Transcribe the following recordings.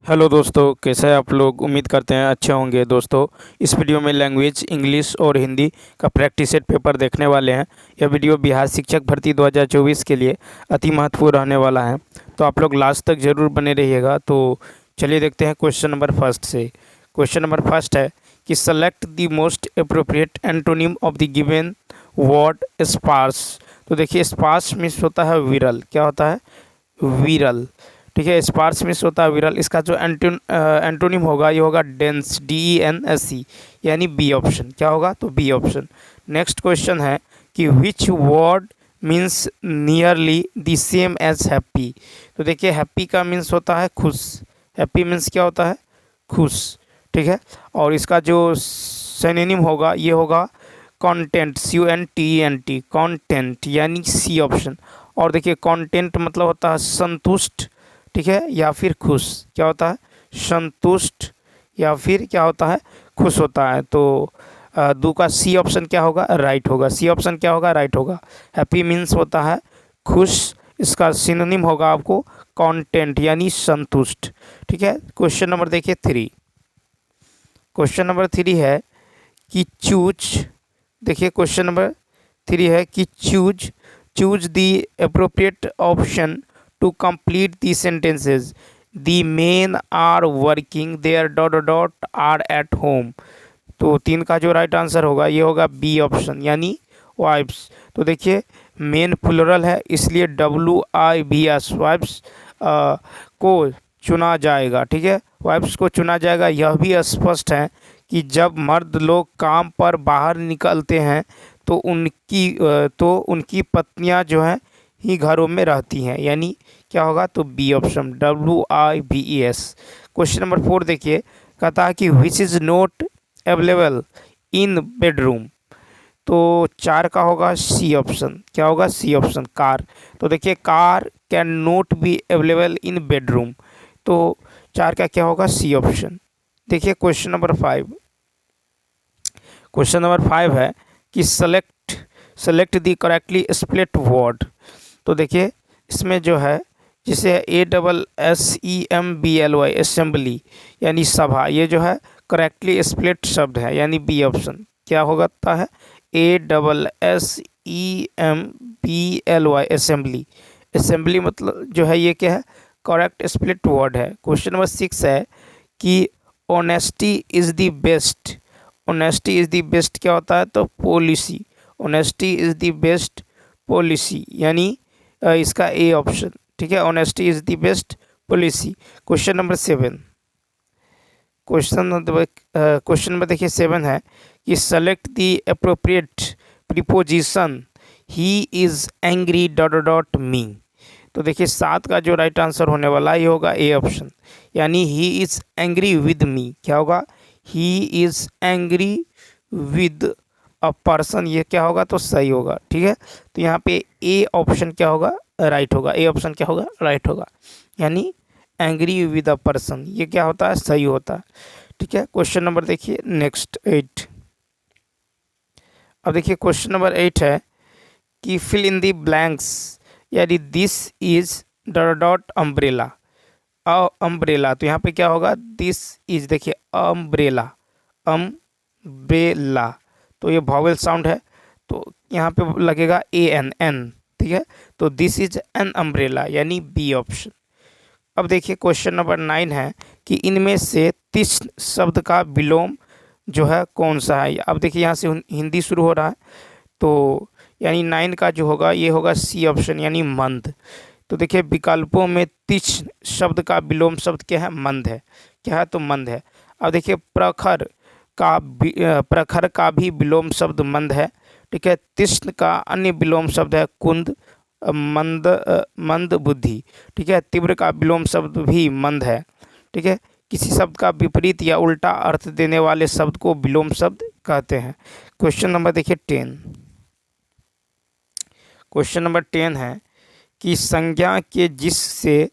Hello दोस्तों, कैसे हैं आप लोग। उम्मीद करते हैं अच्छे होंगे। दोस्तों, इस वीडियो में लैंग्वेज इंग्लिश और हिंदी का प्रैक्टिस सेट पेपर देखने वाले हैं। यह वीडियो बिहार शिक्षक भर्ती 2024 के लिए अति महत्वपूर्ण रहने वाला है, तो आप लोग लास्ट तक ज़रूर बने रहिएगा। तो चलिए देखते हैं क्वेश्चन नंबर फर्स्ट से। क्वेश्चन नंबर फर्स्ट है कि select the most appropriate antonym of the given word sparse. तो देखिए, स्पार्स मीन्स होता है विरल। क्या होता है? विरल। ठीक है, स्पार्स मिस होता है विरल। इसका जो एंटोनिम होगा ये होगा डेंस, DENSE, यानी बी ऑप्शन। क्या होगा? तो बी ऑप्शन। नेक्स्ट क्वेश्चन है कि which word means nearly the same as happy. तो देखिए, हैप्पी का मीन्स होता है खुश। हैप्पी मीन्स क्या होता है? खुश। ठीक है, और इसका जो सिनोनिम होगा ये होगा कंटेंट, CONTENT, कंटेंट, यानी सी ऑप्शन। और देखिए, कंटेंट मतलब होता है संतुष्ट, ठीक है, या फिर खुश। क्या होता है? संतुष्ट या फिर क्या होता है? खुश होता है। तो दो का सी ऑप्शन क्या होगा? राइट होगा। सी ऑप्शन क्या होगा? राइट होगा। हैप्पी मीन्स होता है खुश। इसका सिनोनिम होगा आपको कंटेंट, यानी संतुष्ट। ठीक है, क्वेश्चन नंबर देखिए 3। क्वेश्चन नंबर 3 है कि चूज। देखिए, क्वेश्चन नंबर 3 है कि choose choose the appropriate option to complete the sentences. The men are working, their dot dot dot are at home. तो 3 का जो राइट आंसर होगा ये होगा बी ऑप्शन, यानी वाइफ्स। तो देखिए, मेन प्लुरल है इसलिए WIVS वाइफ्स को चुना जाएगा। ठीक है, वाइफ्स को चुना जाएगा। यह भी स्पष्ट है कि जब मर्द लोग काम पर बाहर निकलते हैं तो उनकी पत्नियां जो हैं ही घरों में रहती हैं, यानी क्या होगा? तो B option, WIVES। Question number 4 देखिए, कहता है कि which is not available in bedroom. तो 4 का होगा सी ऑप्शन। क्या होगा? C option, car. तो देखिए, car can not be available in bedroom. तो 4 का क्या होगा? C option. देखिए, क्वेश्चन नंबर 5। क्वेश्चन नंबर 5 है कि select the correctly split word. तो देखिए, इसमें जो है जिसे ASSEMBLY, असेंबली, यानी सभा, ये जो है करेक्टली स्प्लिट शब्द है, यानी बी ऑप्शन। क्या होता है? ASSEMBLY, assembly. असेंबली मतलब जो है ये क्या है? करेक्ट स्प्लिट वर्ड है। क्वेश्चन नंबर 6 है कि honesty is the best. Honesty is the best क्या होता है? तो policy. Honesty is the best policy, यानी इसका ए ऑप्शन। ठीक है, honesty is the best policy. Question number 7। Question number देखिए 7 है कि select the appropriate preposition he is angry dot dot मी। तो देखिए, 7 का जो राइट आंसर होने वाला है ये होगा ए ऑप्शन, यानी he is angry with me. क्या होगा? He is angry with a person. ये क्या होगा? तो सही होगा। ठीक है, तो यहाँ पे ए ऑप्शन क्या होगा? राइट होगा। ए ऑप्शन क्या होगा? राइट होगा, यानी एंग्री विद अ पर्सन, ये क्या होता है? सही होता है। ठीक है, क्वेश्चन नंबर देखिए नेक्स्ट 8। अब देखिए, क्वेश्चन नंबर 8 है कि फिल इन द ब्लैंक्स, यानी this is dot dot umbrella. Umbrella, तो यहाँ पे क्या होगा? दिस इज, देखिए, अम्ब्रेला, अम्ब्रेला। तो ये वॉवेल साउंड है, तो यहाँ पे लगेगा ANN। ठीक है, तो दिस इज एन अम्ब्रेला, यानी बी ऑप्शन। अब देखिए, क्वेश्चन नंबर 9 है कि इनमें से तीक्ष्ण शब्द का विलोम जो है कौन सा है। अब देखिए, यहाँ से हिंदी शुरू हो रहा है, तो यानी 9 का जो होगा ये होगा सी ऑप्शन, यानी मंद। तो देखिए, विकल्पों में तीक्ष्ण शब्द का विलोम शब्द क्या है? मंद है। क्या है? तो मंद है। अब देखिए, प्रखर का भी विलोम शब्द मंद है। ठीक है, तीक्ष्ण का अन्य विलोम शब्द है कुंद, मंद बुद्धि। ठीक है, तीव्र का विलोम शब्द भी मंद है। ठीक है, किसी शब्द का विपरीत या उल्टा अर्थ देने वाले शब्द को विलोम शब्द कहते हैं। क्वेश्चन नंबर देखिए 10। क्वेश्चन नंबर 10 है कि संज्ञा के जिससे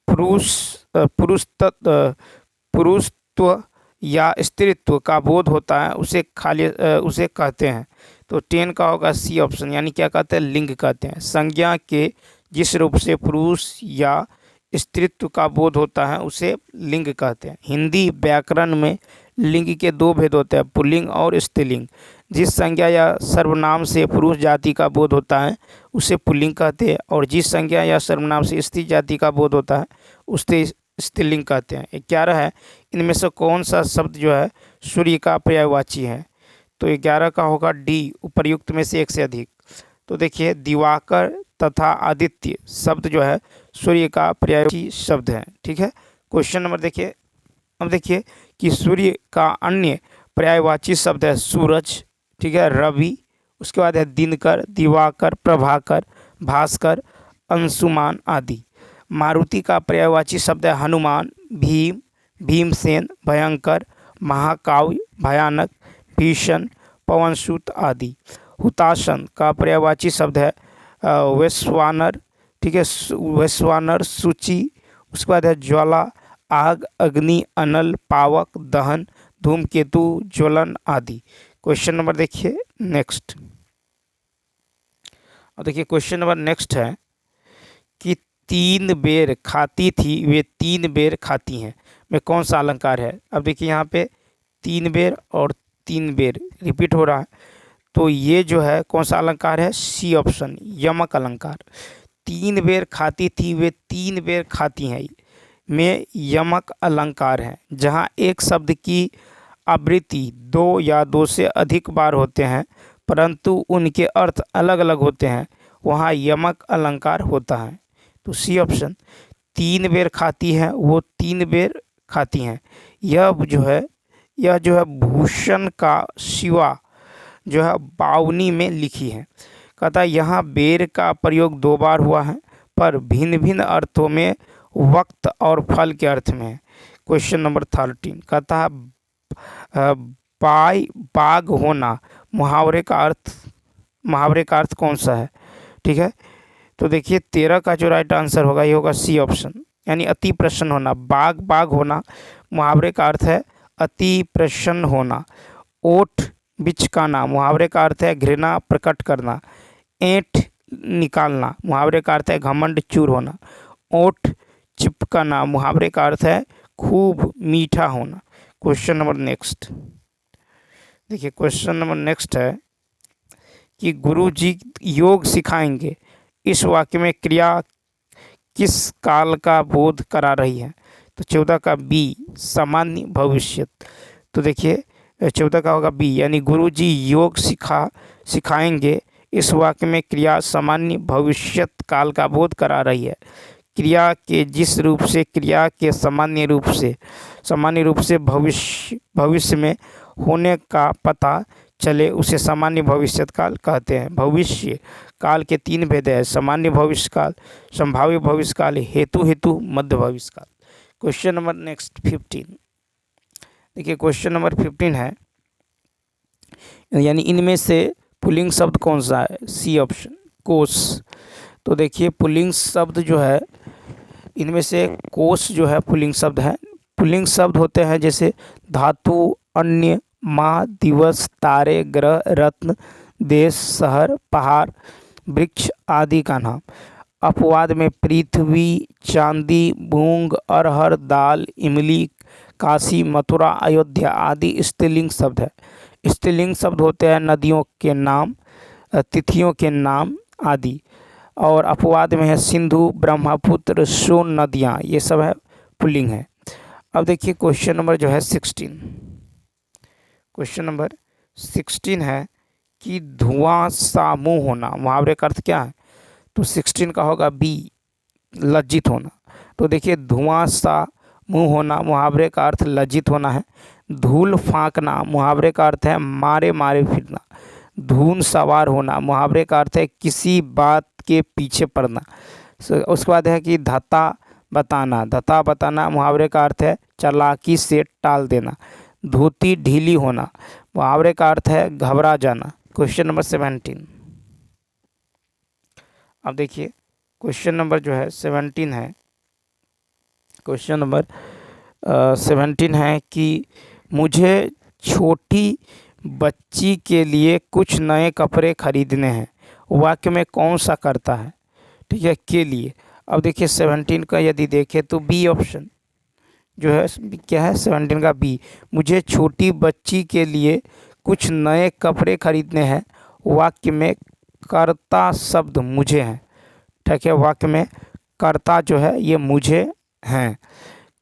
पुरुष पुरुषत्व या स्त्रीत्व का बोध होता है उसे कहते हैं। तो 10 का होगा सी ऑप्शन, यानी क्या कहते हैं? लिंग कहते हैं। संज्ञा के जिस रूप से पुरुष या स्त्रीत्व का बोध होता है उसे लिंग कहते हैं। हिंदी व्याकरण में लिंग के दो भेद होते हैं, पुल्लिंग और स्त्रीलिंग। जिस संज्ञा या सर्वनाम से पुरुष जाति का बोध होता है उसे पुल्लिंग कहते हैं, और जिस संज्ञा या सर्वनाम से स्त्री जाति का बोध होता है उसे स्त्रीलिंग कहते हैं। 11 है, इनमें से कौन सा शब्द जो है सूर्य का पर्यायवाची है? तो 11 का होगा डी, उपर्युक्त में से एक से अधिक। तो देखिए दिवाकर तथा आदित्य शब्द जो है सूर्य का पर्यायवाची शब्द है। ठीक है, क्वेश्चन नंबर देखिए। अब देखिए कि सूर्य का अन्य पर्यायवाची शब्द है सूरज, ठीक है, रवि, उसके बाद है दिनकर, दिवाकर, प्रभाकर, भास्कर, अंशुमान आदि। मारुति का पर्यायवाची शब्द है हनुमान, भीम, भीमसेन, भयंकर, महाकाव्य, भयानक, भीषण, पवनसुत आदि। हुताशन का पर्यायवाची शब्द है वैश्वानर, ठीक है, वैश्वानर, सूची, उसके बाद है ज्वाला, आग, अग्नि, अनल, पावक, दहन, धूमकेतु, ज्वलन आदि। क्वेश्चन नंबर देखिए नेक्स्ट। और देखिए क्वेश्चन नंबर नेक्स्ट है कि 3 बेर खाती थी वे 3 बेर खाती हैं में कौन सा अलंकार है? अब देखिए यहाँ पे 3 बेर और 3 बेर रिपीट हो रहा है, तो ये जो है कौन सा अलंकार है? सी ऑप्शन, यमक अलंकार। 3 बेर खाती थी वे 3 बेर खाती हैं में यमक अलंकार है। जहाँ एक शब्द की आवृत्ति 2 या 2 से अधिक बार होते हैं परंतु उनके अर्थ अलग अलग होते हैं, वहाँ यमक अलंकार होता है। तो सी ऑप्शन, 3 बेर खाती है वो 3 बेर खाती हैं। यह जो है भूषण का शिवा जो है बावनी में लिखी है। कहता है यहाँ बेर का प्रयोग 2 बार हुआ है पर भिन्न भिन्न अर्थों में, वक्त और फल के अर्थ में है। क्वेश्चन नंबर 13 कहता है बाग होना मुहावरे का अर्थ कौन सा है? ठीक है, तो देखिए 13 का जो राइट आंसर होगा ये होगा सी ऑप्शन, यानी अति प्रसन्न होना। बाग होना मुहावरे का अर्थ है अति प्रसन्न होना। ओठ बिचकाना मुहावरे का अर्थ है घृणा प्रकट करना। ऐंठ निकालना मुहावरे का अर्थ है घमंड चूर होना। ओठ चिपकाना मुहावरे का अर्थ है खूब मीठा होना। क्वेश्चन नंबर नेक्स्ट देखिए, क्वेश्चन नंबर नेक्स्ट है कि गुरुजी योग सिखाएंगे, इस वाक्य में क्रिया किस काल का बोध करा रही है? तो 14 का बी, सामान्य भविष्य। तो देखिए 14 का होगा बी, यानी गुरुजी योग सिखाएंगे, इस वाक्य में क्रिया सामान्य भविष्यत काल का बोध करा रही है। क्रिया के जिस रूप से क्रिया के सामान्य रूप से भविष्य में होने का पता चले उसे सामान्य भविष्यत काल कहते हैं। भविष्य काल के 3 भेद है, सामान्य भविष्य काल, संभाव्य भविष्य काल, हेतु मध्य भविष्य काल। क्वेश्चन नंबर नेक्स्ट 15 देखिए, क्वेश्चन नंबर 15 है यानी इनमें से पुल्लिंग शब्द कौन सा है? सी ऑप्शन, कोश। तो देखिए पुल्लिंग शब्द जो है इनमें से कोश जो है पुल्लिंग शब्द है। पुल्लिंग शब्द होते हैं जैसे धातु, अन्य, माह, दिवस, तारे, ग्रह, रत्न, देश, शहर, पहाड़, वृक्ष आदि का नाम। अपवाद में पृथ्वी, चांदी, मूंग, अरहर, दाल, इमली, काशी, मथुरा, अयोध्या आदि स्त्रीलिंग शब्द है। स्त्रीलिंग शब्द होते हैं नदियों के नाम, तिथियों के नाम आदि। और अपवाद में है सिंधु, ब्रह्मपुत्र, सोन नदियाँ, ये सब है पुल्लिंग है। अब देखिए क्वेश्चन नंबर जो है 16, क्वेश्चन नंबर 16 है कि धुआं सा मुंह होना मुहावरे का अर्थ क्या है? तो 16 का होगा बी, लज्जित होना। तो देखिए धुआं सा मुंह होना मुहावरे का अर्थ लज्जित होना है। धूल फांकना मुहावरे का अर्थ है मारे मारे फिरना। धून सवार होना मुहावरे का अर्थ है किसी बात के पीछे पड़ना। उसके बाद है कि धता बताना मुहावरे का अर्थ है चालाकी से टाल देना। धोती ढीली होना मुहावरे का अर्थ है घबरा जाना। Question number 17। अब देखिए क्वेश्चन नंबर जो है 17 है, क्वेश्चन नंबर 17 है कि मुझे छोटी बच्ची के लिए कुछ नए कपड़े खरीदने हैं, वाक्य में कौन सा करता है? ठीक है, के लिए। अब देखिए 17 का यदि देखें तो बी ऑप्शन जो है क्या है, 17 का बी। मुझे छोटी बच्ची के लिए कुछ नए कपड़े खरीदने हैं। वाक्य में कर्ता शब्द मुझे है, ठीक है। वाक्य में कर्ता जो है ये मुझे हैं।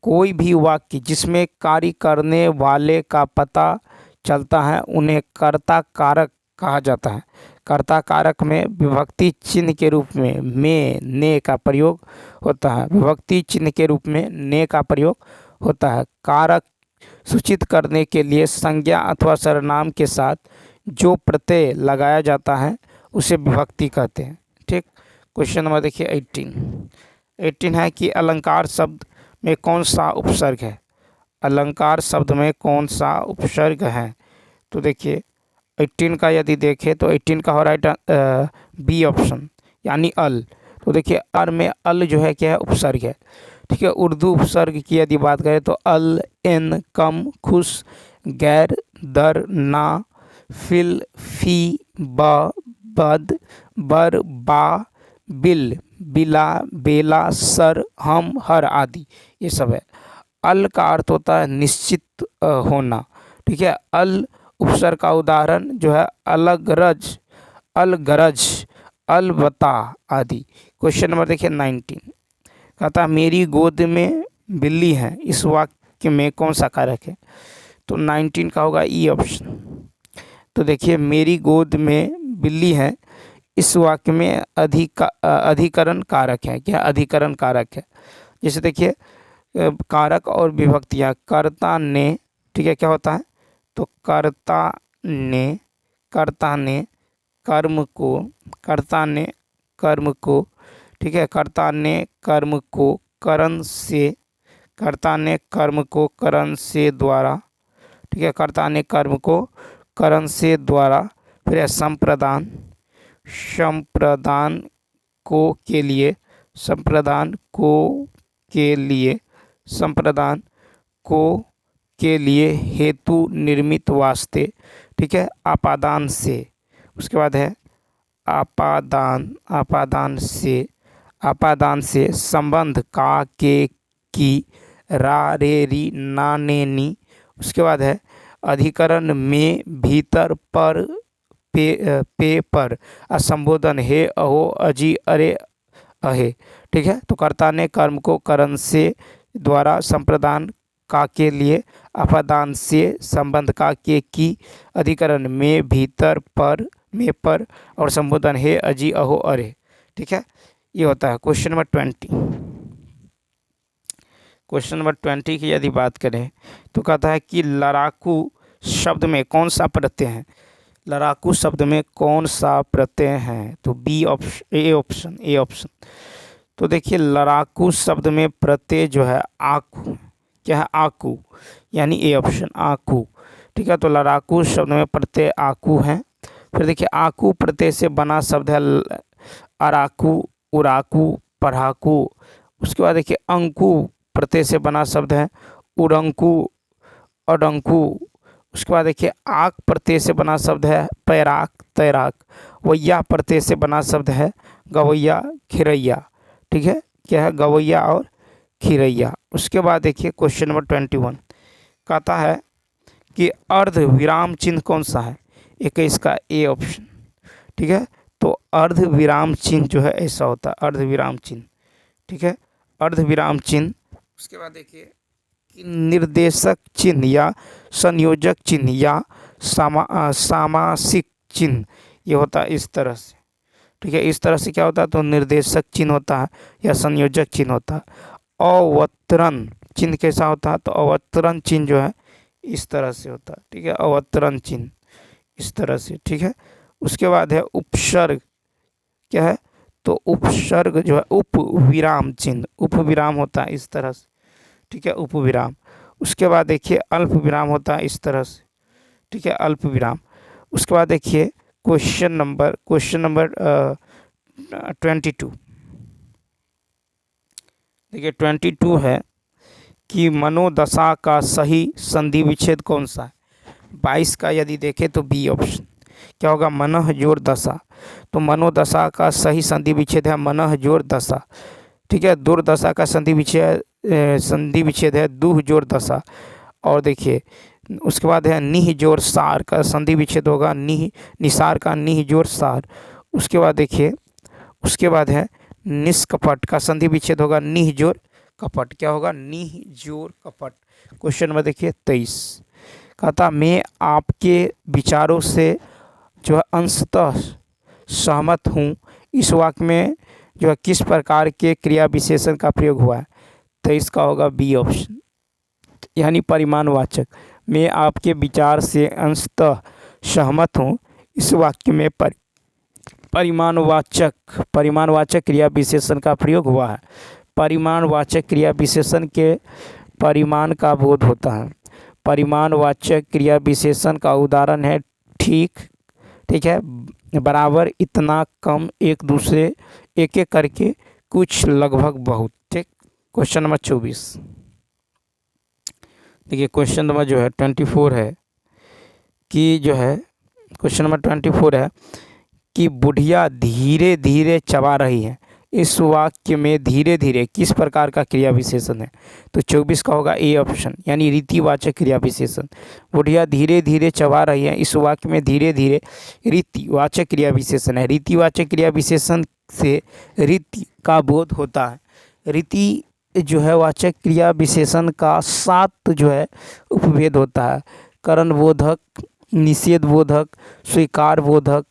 कोई भी वाक्य जिसमें कार्य करने वाले का पता चलता है उन्हें कर्ता कारक कहा जाता है। कर्ता कारक में विभक्ति चिन्ह के रूप में ने का प्रयोग होता है। विभक्ति चिन्ह के रूप में ने का प्रयोग होता है। कारक सूचित करने के लिए संज्ञा अथवा सर्वनाम के साथ जो प्रत्यय लगाया जाता है उसे विभक्ति कहते हैं, ठीक। क्वेश्चन नंबर देखिए 18 है कि अलंकार शब्द में कौन सा उपसर्ग है। अलंकार शब्द में कौन सा उपसर्ग है, तो देखिए 18 का यदि देखें तो 18 का हो रहा है बी ऑप्शन यानी अल। तो देखिए अर में अल जो है क्या है, उपसर्ग है, ठीक है। उर्दू उपसर्ग की यदि बात करें तो अल, इन, कम, खुश, गैर, दर, ना, फिल, फी, ब, बद, बर, बा, बिल, बिला, बेला, सर, हम, हर आदि ये सब है। अल का अर्थ होता है निश्चित होना, ठीक है। अल उपसर्ग का उदाहरण जो है अलगरज, अलगरज, अलबता आदि। क्वेश्चन नंबर देखिए 19 कहता है मेरी गोद में बिल्ली है। इस वाक्य में कौन सा कारक है, तो 19 का होगा ई ऑप्शन। तो देखिए मेरी गोद में बिल्ली है, इस वाक्य में अधिकरण कारक है। क्या अधिकरण कारक है, जैसे देखिए कारक और विभक्तियाँ कर्ता ने, ठीक है, क्या होता है, तो कर्ता ने कर्म को, ठीक है, कर्ता ने कर्म को करण से द्वारा, ठीक है, कर्ता ने कर्म को करण से द्वारा, फिर है संप्रदान के लिए हेतु निर्मित वास्ते, ठीक है, आपादान से। उसके बाद है आपादान से संबंध का, के, की, रा, रे, री, ना, ने, नी। उसके बाद है अधिकरण में भीतर, पर, पे पर, असंबोधन हे, अहो, अजी, अरे, अहे, ठीक है। तो कर्ता ने कर्म को करण से द्वारा, संप्रदान का के लिए, अपादान से संबंध का, के, की, अधिकरण में भीतर, पर, में पर, और संबोधन हे, अजी, अहो, अरे, ठीक है। ये होता है क्वेश्चन नंबर 20। क्वेश्चन नंबर 20 की यदि बात करें तो कहता है कि लड़ाकू शब्द में कौन सा प्रत्यय है। लड़ाकू शब्द में कौन सा प्रत्यय है, तो बी ऑप्शन, ए ऑप्शन। तो देखिए लड़ाकू शब्द में प्रत्यय जो है आकू, क्या है, आकू, यानी ए ऑप्शन आकू, ठीक है। तो लड़ाकू शब्द में प्रत्यय आकू है। फिर देखिए आकू प्रत्यय से बना शब्द है अराकू, उराकू, पढ़ाकू। उसके बाद देखिए अंकु प्रत्यय से बना शब्द है उड़ंकू, अडंकू। उसके बाद देखिए आक प्रत्यय से बना शब्द है पैराक, तैराक। वैया प्रत्यय से बना शब्द है गवैया, खिरैया, ठीक है, क्या है, गवैया और खिरैया। उसके बाद देखिए क्वेश्चन नंबर 21 कहता है कि अर्ध विराम चिन्ह कौन सा है। 21 का ए ऑप्शन, ठीक है। तो अर्ध विराम चिन्ह जो है ऐसा होता है, अर्ध विराम चिन्ह, ठीक है, अर्ध विराम चिन्ह। उसके बाद देखिए कि निर्देशक चिन्ह या संयोजक चिन्ह या सामासिक चिन्ह ये होता है इस तरह से, ठीक है। इस तरह से क्या होता है, तो निर्देशक चिन्ह होता है या संयोजक चिन्ह होता है। अवतरण चिन्ह कैसा होता है, तो अवतरण चिन्ह जो है इस तरह से होता है, ठीक है, अवतरण चिन्ह इस तरह से, ठीक है। उसके बाद है उपसर्ग, क्या है, तो उपसर्ग जो है उपविराम चिन्ह, उपविराम होता है इस तरह से, ठीक है, उपविराम। उसके बाद देखिए अल्प विराम होता है इस तरह से, ठीक है, अल्प विराम। उसके बाद देखिए क्वेश्चन नंबर 22 देखिए 22 है कि मनोदशा का सही संधि विच्छेद कौन सा है। 22 का यदि देखें तो बी ऑप्शन, क्या होगा, मनः जोड़ दशा। तो मनोदशा का सही संधि विच्छेद है मनः जोड़ दशा, ठीक है। दुर्दशा का संधि विच्छेद है दुह जोर दशा। और देखिए उसके बाद है निह जोर सार का संधि विच्छेद होगा निसार का निह जोर सार। उसके बाद देखिए उसके बाद है निष्कपट का संधि विच्छेद होगा निह जोर कपट। क्या होगा? निह जोर कपट। क्वेश्चन नंबर देखिए 23 कहता मैं आपके विचारों से जो है अंशतः सहमत हूँ। इस वाक्य में जो है किस प्रकार के क्रिया विशेषण का प्रयोग हुआ है? तो इसका होगा बी ऑप्शन, यानी परिमाणवाचक। मैं आपके विचार से अंशतः सहमत हूँ। इस वाक्य में परिमाणवाचक क्रिया विशेषण का प्रयोग हुआ है। परिमाणवाचक क्रिया विशेषण के परिमाण का बोध होता है। परिमाणवाचक क्रिया विशेषण का उदाहरण है ठीक है, बराबर, इतना, कम, एक दूसरे, एक एक करके, कुछ, लगभग, बहुत। ठीक। क्वेश्चन नंबर 24 देखिए क्वेश्चन नंबर जो है 24 है कि जो है क्वेश्चन नंबर 24 है कि बुढ़िया धीरे धीरे चबा रही है। इस वाक्य में धीरे धीरे किस प्रकार का क्रिया विशेषण है? तो 24 का होगा ए ऑप्शन, यानी रीतिवाचक क्रिया विशेषण। बुढ़िया धीरे धीरे चबा रही है, इस वाक्य में धीरे धीरे रीतिवाचक क्रिया विशेषण है। रीतिवाचक क्रिया विशेषण से रीति का बोध होता है। रीति जो है वाचक क्रिया विशेषण का 7 जो है उपभेद होता है। करण बोधक, निषेध बोधक, स्वीकार बोधक,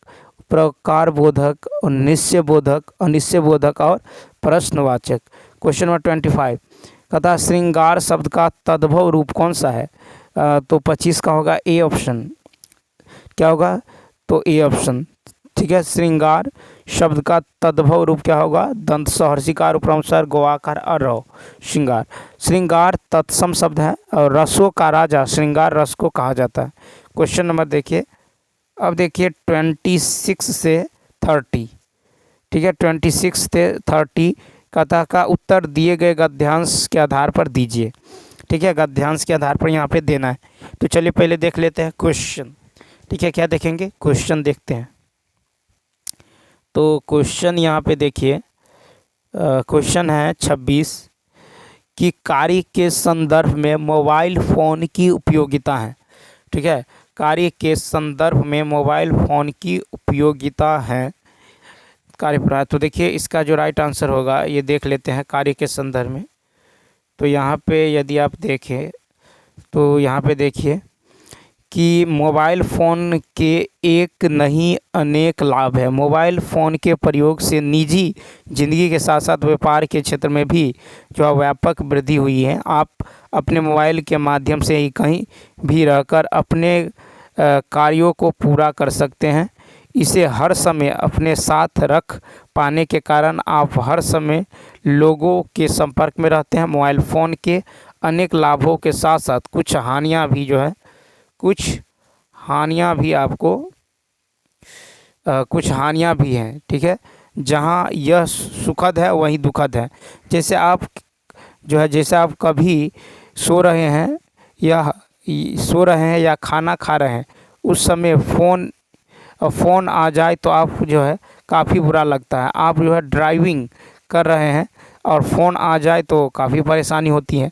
प्रकार बोधक, निश्चय बोधक, अनिश्चय बोधक और प्रश्नवाचक। क्वेश्चन नंबर 25 कहता श्रृंगार शब्द का तद्भव रूप कौन सा है? तो 25 का होगा ए ऑप्शन। क्या होगा? तो ए ऑप्शन। ठीक है। श्रृंगार शब्द का तद्भव रूप क्या होगा? दंत सहर्षिकार उपसर्ग गोवाकार अरव श्रृंगार। श्रृंगार तत्सम शब्द है और रसों का राजा श्रृंगार रस को कहा जाता है। क्वेश्चन नंबर देखिए, अब देखिए 26 से 30। ठीक है, 26 से 30 कथा का उत्तर दिए गए गद्यांश के आधार पर दीजिए। ठीक है, गद्यांश के आधार पर यहाँ पे देना है। तो चलिए पहले देख लेते हैं क्वेश्चन। ठीक है, क्या देखेंगे? क्वेश्चन देखते हैं। तो क्वेश्चन यहाँ पे देखिए, क्वेश्चन है 26 कि कार्य के संदर्भ में मोबाइल फ़ोन की उपयोगिता है। ठीक है, कार्य के संदर्भ में मोबाइल फ़ोन की उपयोगिता है कार्यप्रणाली। तो देखिए इसका जो राइट आंसर होगा ये देख लेते हैं कार्य के संदर्भ में। तो यहाँ पे यदि आप देखें तो यहाँ पे देखिए कि मोबाइल फ़ोन के एक नहीं अनेक लाभ है। मोबाइल फ़ोन के प्रयोग से निजी ज़िंदगी के साथ साथ व्यापार के क्षेत्र में भी जो है व्यापक वृद्धि हुई है। आप अपने मोबाइल के माध्यम से ही कहीं भी रहकर अपने कार्यों को पूरा कर सकते हैं। इसे हर समय अपने साथ रख पाने के कारण आप हर समय लोगों के संपर्क में रहते हैं। मोबाइल फ़ोन के अनेक लाभों के साथ साथ कुछ हानियाँ भी जो है कुछ हानियाँ भी हैं। ठीक है, जहाँ यह सुखद है वहीं दुखद है। जैसे आप कभी सो रहे हैं या खाना खा रहे हैं, उस समय फ़ोन आ जाए तो आप जो है काफ़ी बुरा लगता है। आप जो है ड्राइविंग कर रहे हैं और फ़ोन आ जाए तो काफ़ी परेशानी होती है।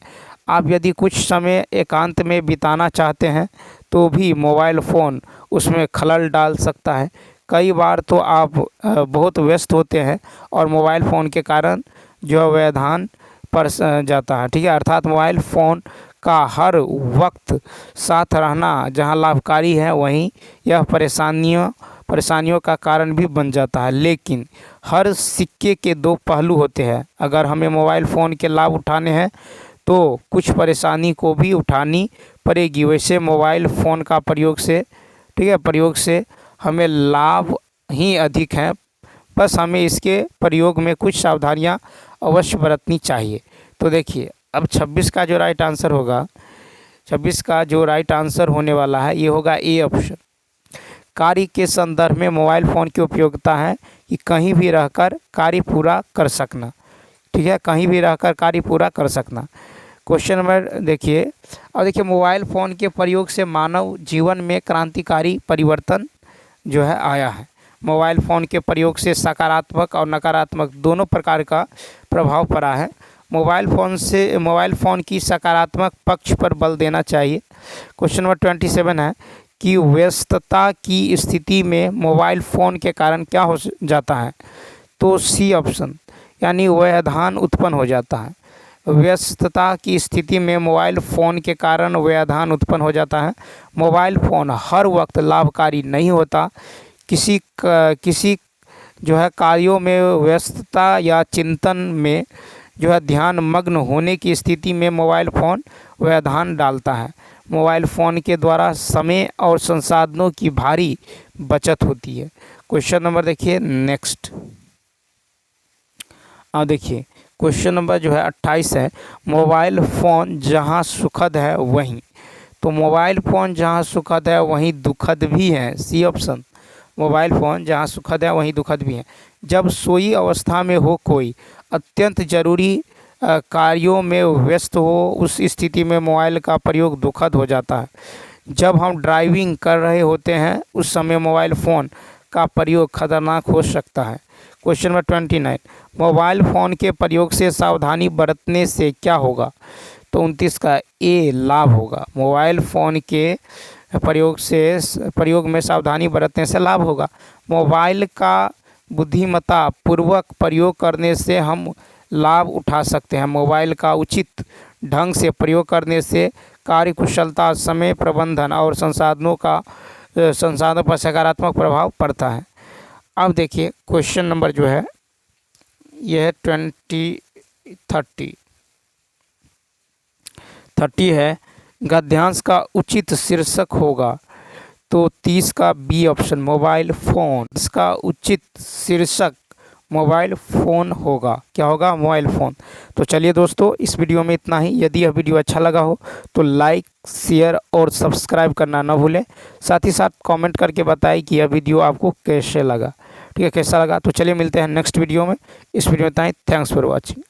आप यदि कुछ समय एकांत में बिताना चाहते हैं तो भी मोबाइल फ़ोन उसमें खलल डाल सकता है। कई बार तो आप बहुत व्यस्त होते हैं और मोबाइल फ़ोन के कारण जो है व्यवधान पड़ जाता है। ठीक है, अर्थात मोबाइल फ़ोन का हर वक्त साथ रहना जहां लाभकारी है वहीं यह परेशानियों का कारण भी बन जाता है। लेकिन हर सिक्के के 2 पहलू होते हैं। अगर हमें मोबाइल फ़ोन के लाभ उठाने हैं तो कुछ परेशानी को भी उठानी पड़ेगी। वैसे मोबाइल फ़ोन का प्रयोग से हमें लाभ ही अधिक हैं, बस हमें इसके प्रयोग में कुछ सावधानियां अवश्य बरतनी चाहिए। तो देखिए अब 26 का जो राइट आंसर होगा, 26 का जो राइट आंसर होने वाला है ये होगा ए ऑप्शन। कार्य के संदर्भ में मोबाइल फ़ोन की उपयोगिता है कि कहीं भी रहकर कार्य पूरा कर सकना। ठीक है, कहीं भी रहकर कार्य पूरा कर सकना। क्वेश्चन नंबर देखिए, अब देखिए मोबाइल फ़ोन के प्रयोग से मानव जीवन में क्रांतिकारी परिवर्तन जो है आया है। मोबाइल फ़ोन के प्रयोग से सकारात्मक और नकारात्मक दोनों प्रकार का प्रभाव पड़ा है। मोबाइल फ़ोन की सकारात्मक पक्ष पर बल देना चाहिए। क्वेश्चन नंबर 27 है कि व्यस्तता की स्थिति में मोबाइल फ़ोन के कारण क्या हो जाता है? तो सी ऑप्शन, यानी व्यवधान उत्पन्न हो जाता है। व्यस्तता की स्थिति में मोबाइल फ़ोन के कारण व्यवधान उत्पन्न हो जाता है। मोबाइल फ़ोन हर वक्त लाभकारी नहीं होता। किसी जो है कार्यों में व्यस्तता या चिंतन में जो है ध्यान मग्न होने की स्थिति में मोबाइल फ़ोन व्यवधान डालता है। मोबाइल फ़ोन के द्वारा समय और संसाधनों की भारी बचत होती है। क्वेश्चन नंबर देखिए नेक्स्ट। अब देखिए क्वेश्चन नंबर जो है 28 है, मोबाइल फ़ोन जहां सुखद है वहीं। तो मोबाइल फ़ोन जहां सुखद है वहीं दुखद भी है। सी ऑप्शन, मोबाइल फ़ोन जहां सुखद है वहीं दुखद भी है। जब सोई अवस्था में हो, कोई अत्यंत ज़रूरी कार्यों में व्यस्त हो, उस स्थिति में मोबाइल का प्रयोग दुखद हो जाता है। जब हम ड्राइविंग कर रहे होते हैं उस समय मोबाइल फ़ोन का प्रयोग खतरनाक हो सकता है। क्वेश्चन नंबर 29, मोबाइल फ़ोन के प्रयोग से सावधानी बरतने से क्या होगा? तो 29 का ए लाभ होगा। मोबाइल फ़ोन के प्रयोग में सावधानी बरतने से लाभ होगा। मोबाइल का बुद्धिमत्ता पूर्वक प्रयोग करने से हम लाभ उठा सकते हैं। मोबाइल का उचित ढंग से प्रयोग करने से कार्यकुशलता, समय प्रबंधन और संसाधनों पर सकारात्मक प्रभाव पड़ता है। अब देखिए क्वेश्चन नंबर जो है यह है 30 है, गद्यांश का उचित शीर्षक होगा। तो 30 का बी ऑप्शन, मोबाइल फ़ोन। इसका उचित शीर्षक मोबाइल फ़ोन होगा। क्या होगा? Mobile phone. तो चलिए दोस्तों, इस वीडियो में इतना ही। यदि यह वीडियो अच्छा लगा हो तो लाइक, शेयर और सब्सक्राइब करना ना भूलें। साथ ही साथ कमेंट करके बताएं कि यह वीडियो आपको कैसे लगा। ठीक है, कैसा लगा? तो चलिए मिलते हैं नेक्स्ट वीडियो में। इस वीडियो में इतना ही। Thanks for watching.